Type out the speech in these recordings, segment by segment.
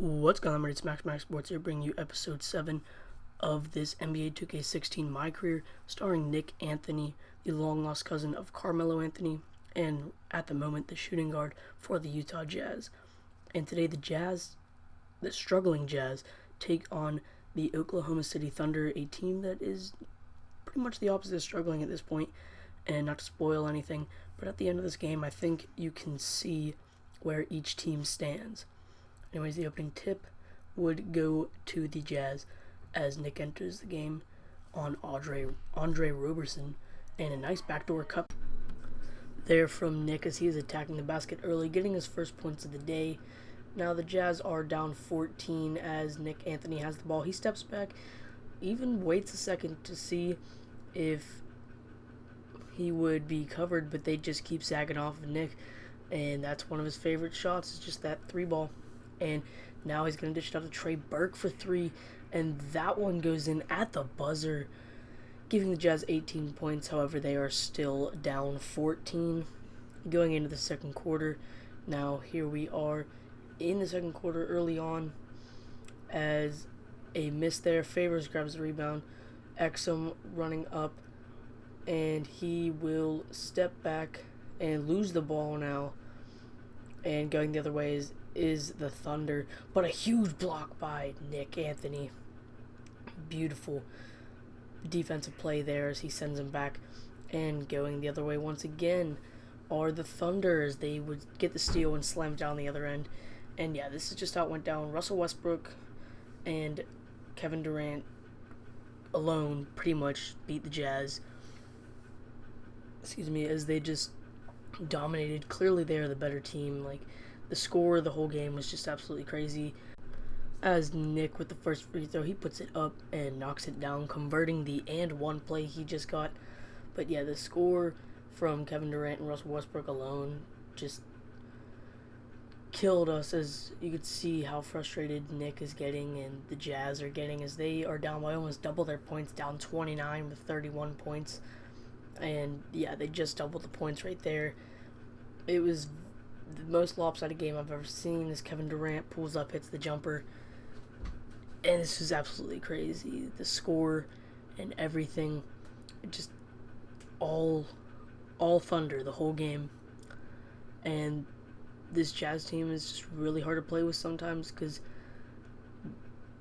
What's going on, it's Max Sports here, bringing you episode 7 of this NBA 2K16 MyCareer, starring Knick Anthony, the long-lost cousin of Carmelo Anthony, and at the moment, the shooting guard for the Utah Jazz. And today, the struggling Jazz, take on the Oklahoma City Thunder, a team that is pretty much the opposite of struggling at this point. And not to spoil anything, but at the end of this game, I think you can see where each team stands. Anyways, the opening tip would go to the Jazz as Knick enters the game on Andre Roberson, and a nice backdoor cut there from Knick as he is attacking the basket early, getting his first points of the day. Now the Jazz are down 14 as Knick Anthony has the ball. He steps back, even waits a second to see if he would be covered, but they just keep sagging off of Knick, and that's one of his favorite shots, is just that three ball. And now he's going to dish it out to Trey Burke for three, and that one goes in at the buzzer, giving the Jazz 18 points. However, they are still down 14 going into the second quarter. Now here we are in the second quarter early on as a miss there. Favors grabs the rebound. Exum running up, and he will step back and lose the ball now. And going the other way is the Thunder, but a huge block by Knick Anthony. Beautiful defensive play there as he sends him back. And going the other way once again are the Thunder as they would get the steal and slam down the other end. And yeah, this is just how it went down. Russell Westbrook and Kevin Durant alone pretty much beat the Jazz. As they just dominated. Clearly they are the better team. Like, the score of the whole game was just absolutely crazy. As Knick with the first free throw, he puts it up and knocks it down, converting the and one play he just got. But yeah, the score from Kevin Durant and Russell Westbrook alone just killed us, as you could see how frustrated Knick is getting and the Jazz are getting, as they are down by almost double their points, down 29 with 31 points. And yeah, they just doubled the points right there. It was the most lopsided game I've ever seen, as Kevin Durant pulls up, hits the jumper, and this is absolutely crazy. The score and everything, just all Thunder the whole game. And this Jazz team is just really hard to play with sometimes because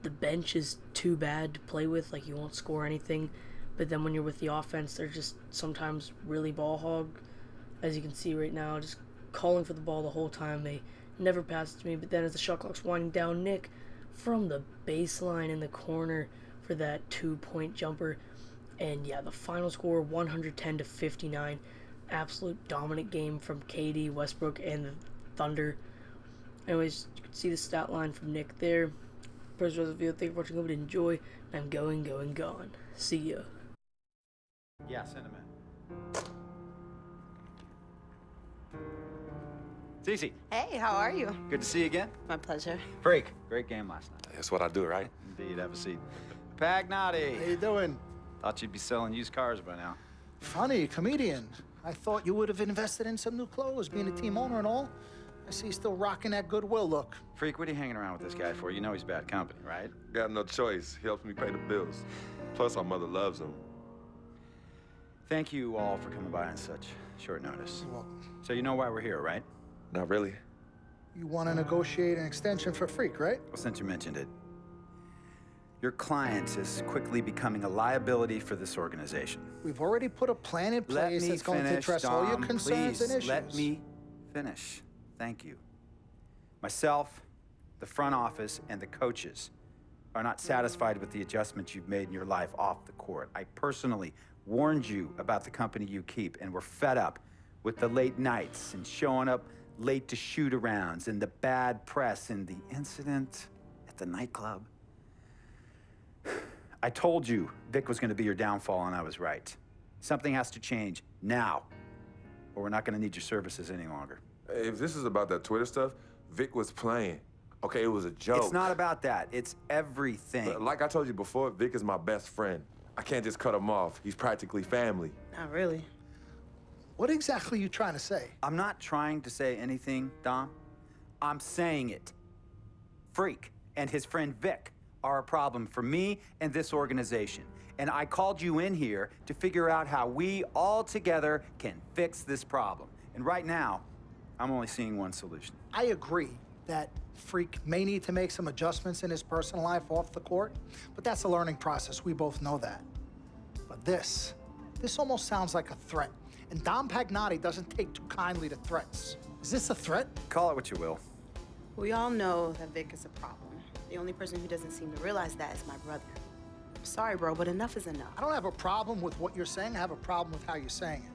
the bench is too bad to play with. Like, you won't score anything, but then when you're with the offense, they're just sometimes really ball hog, as you can see right now, just calling for the ball the whole time. They never pass it to me, but then as the shot clock's winding down, Knick from the baseline in the corner for that 2-point jumper. And yeah, the final score 110-59. Absolute dominant game from KD, Westbrook, and the Thunder. Anyways, you can see the stat line from Knick there. First rest of the video, thank you for watching. Hope you enjoy. And I'm gone. See ya. Yeah, send him in. Cece. Hey, how are you? Good to see you again. My pleasure. Freak. Great game last night. That's what I do, right? Indeed. Have a seat. Pagnotti. How you doing? Thought you'd be selling used cars by now. Funny, comedian. I thought you would have invested in some new clothes, being a team owner and all. I see you still rocking that Goodwill look. Freak, what are you hanging around with this guy for? You know he's bad company, right? Got no choice. He helps me pay the bills. Plus, our mother loves him. Thank you all for coming by on such short notice. You're welcome. So you know why we're here, right? Not really. You want to negotiate an extension for Freak, right? Well, since you mentioned it, your client is quickly becoming a liability for this organization. We've already put a plan in place that's going to address all your concerns and issues. Let me finish. Thank you. Myself, the front office, and the coaches are not satisfied with the adjustments you've made in your life off the court. I personally warned you about the company you keep, and we're fed up with the late nights and showing up late to shoot-arounds and the bad press and the incident at the nightclub. I told you Vic was going to be your downfall, and I was right. Something has to change now, or we're not going to need your services any longer. If this is about that Twitter stuff, Vic was playing. Okay, it was a joke. It's not about that. It's everything. But like I told you before, Vic is my best friend. I can't just cut him off. He's practically family. Not really. What exactly are you trying to say? I'm not trying to say anything, Dom. I'm saying it. Freak and his friend Vic are a problem for me and this organization. And I called you in here to figure out how we all together can fix this problem. And right now, I'm only seeing one solution. I agree that Freak may need to make some adjustments in his personal life off the court, but that's a learning process. We both know that. But this almost sounds like a threat. And Dom Pagnotti doesn't take too kindly to threats. Is this a threat? Call it what you will. We all know that Vic is a problem. The only person who doesn't seem to realize that is my brother. I'm sorry, bro, but enough is enough. I don't have a problem with what you're saying. I have a problem with how you're saying it.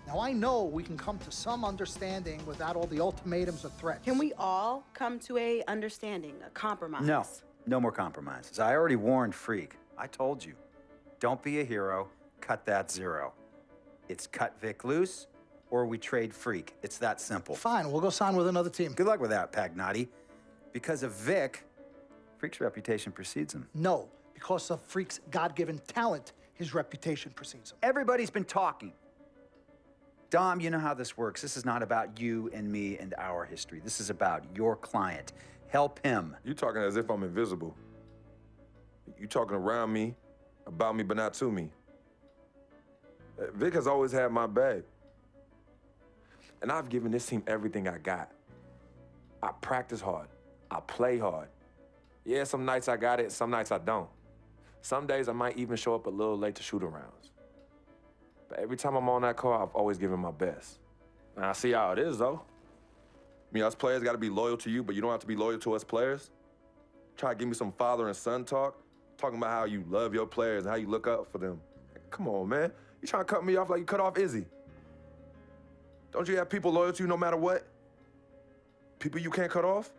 Now, I know we can come to some understanding without all the ultimatums or threats. Can we all come to a understanding, a compromise? No, no more compromises. I already warned Freak. I told you. Don't be a hero. Cut that zero. It's cut Vic loose, or we trade Freak. It's that simple. Fine, we'll go sign with another team. Good luck with that, Pagnotti. Because of Vic, Freak's reputation precedes him. No, because of Freak's God-given talent, his reputation precedes him. Everybody's been talking. Dom, you know how this works. This is not about you and me and our history. This is about your client. Help him. You talking as if I'm invisible. You talking around me, about me, but not to me. Vic has always had my back. And I've given this team everything I got. I practice hard. I play hard. Yeah, some nights I got it, some nights I don't. Some days I might even show up a little late to shoot arounds. But every time I'm on that court, I've always given my best. And I see how it is, though. I mean, us players got to be loyal to you, but you don't have to be loyal to us players. Try to give me some father and son talk, talking about how you love your players and how you look up for them. Come on, man. You trying to cut me off like you cut off Izzy. Don't you have people loyal to you no matter what? People you can't cut off?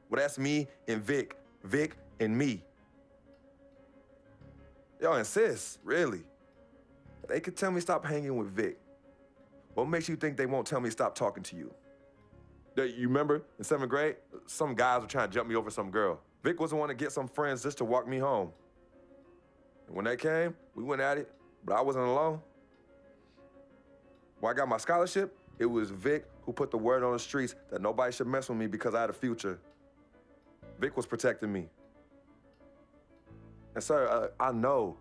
Well, that's me and Vic. Vic and me. Y'all insist, really. They could tell me stop hanging with Vic. What makes you think they won't tell me stop talking to you? You remember in 7th grade, some guys were trying to jump me over some girl. Vic was the one to get some friends just to walk me home. And when they came, we went at it, but I wasn't alone. When I got my scholarship, it was Vic who put the word on the streets that nobody should mess with me because I had a future. Vic was protecting me. And sir, I know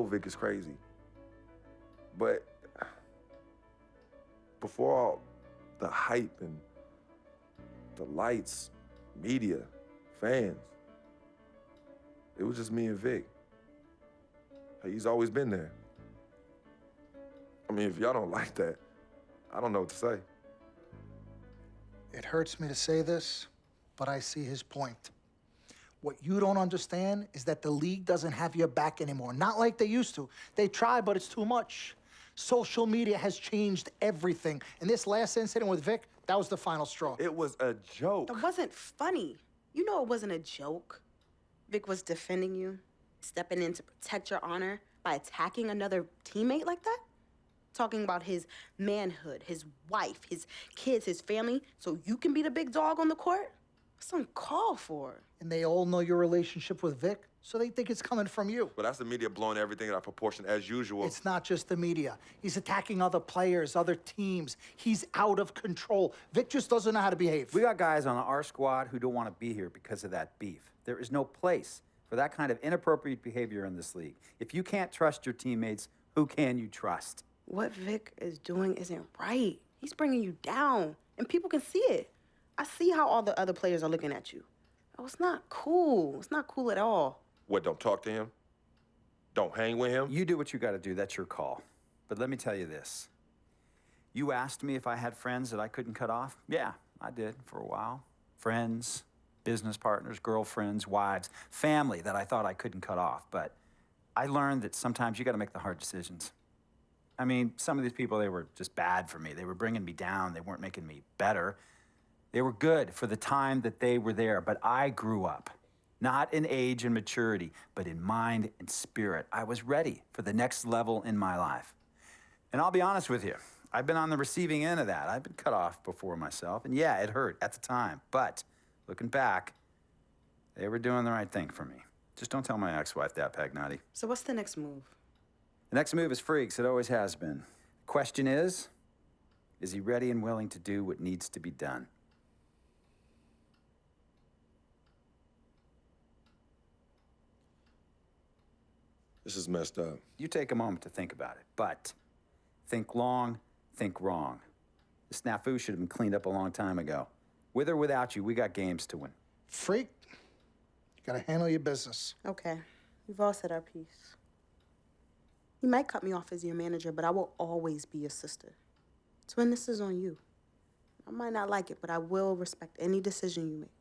Vic is crazy. But before all the hype and the lights, media, fans, it was just me and Vic. He's always been there. I mean, if y'all don't like that, I don't know what to say. It hurts me to say this, but I see his point. What you don't understand is that the league doesn't have your back anymore. Not like they used to. They try, but it's too much. Social media has changed everything. And this last incident with Vic, that was the final straw. It was a joke. That wasn't funny. You know it wasn't a joke. Vic was defending you, stepping in to protect your honor by attacking another teammate like that? Talking about his manhood, his wife, his kids, his family, so you can be the big dog on the court? That's uncalled for. And they all know your relationship with Vic, so they think it's coming from you. But that's the media blowing everything out of proportion as usual. It's not just the media. He's attacking other players, other teams. He's out of control. Vic just doesn't know how to behave. We got guys on our squad who don't want to be here because of that beef. There is no place for that kind of inappropriate behavior in this league. If you can't trust your teammates, who can you trust? What Vic is doing isn't right. He's bringing you down, and people can see it. I see how all the other players are looking at you. Oh, it's not cool. It's not cool at all. What, don't talk to him? Don't hang with him? You do what you got to do. That's your call. But let me tell you this. You asked me if I had friends that I couldn't cut off? Yeah, I did for a while. Friends, business partners, girlfriends, wives, family that I thought I couldn't cut off. But I learned that sometimes you got to make the hard decisions. I mean, some of these people, they were just bad for me. They were bringing me down. They weren't making me better. They were good for the time that they were there, but I grew up, not in age and maturity, but in mind and spirit. I was ready for the next level in my life. And I'll be honest with you, I've been on the receiving end of that. I've been cut off before myself, and yeah, it hurt at the time. But looking back, they were doing the right thing for me. Just don't tell my ex-wife that, Pagnotti. So what's the next move? The next move is Freak's. It always has been. The question is he ready and willing to do what needs to be done? This is messed up. You take a moment to think about it, but think long, think wrong. The snafu should have been cleaned up a long time ago. With or without you, we got games to win. Freak, you gotta handle your business. Okay, we've all said our piece. You might cut me off as your manager, but I will always be your sister. Twin, this is on you. I might not like it, but I will respect any decision you make.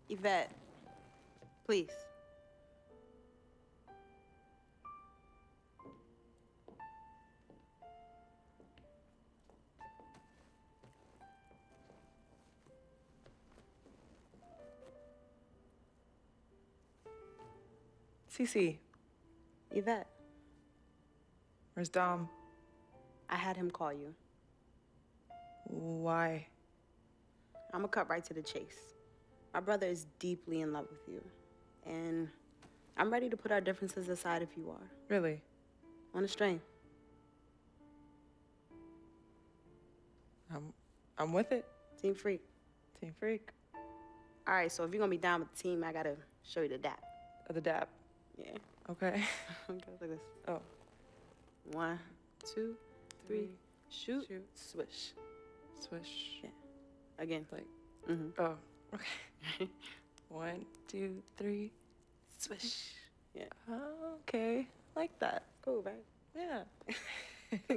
Yvette, please. Cece, Yvette, where's Dom? I had him call you. Why? I'm gonna cut right to the chase. My brother is deeply in love with you, and I'm ready to put our differences aside if you are. Really? On a string. I'm with it. Team Freak. Team Freak. All right, so if you're gonna be down with the team, I gotta show you the dap. The dap. Yeah. Okay. Okay, like this. Oh. 1, 2, 3, shoot, Shoot. swish. Swish. Yeah. Again. Like, Mm-hmm. oh, okay. 1, 2, 3, swish. Yeah. Oh, okay. Like that. Cool, right? Yeah.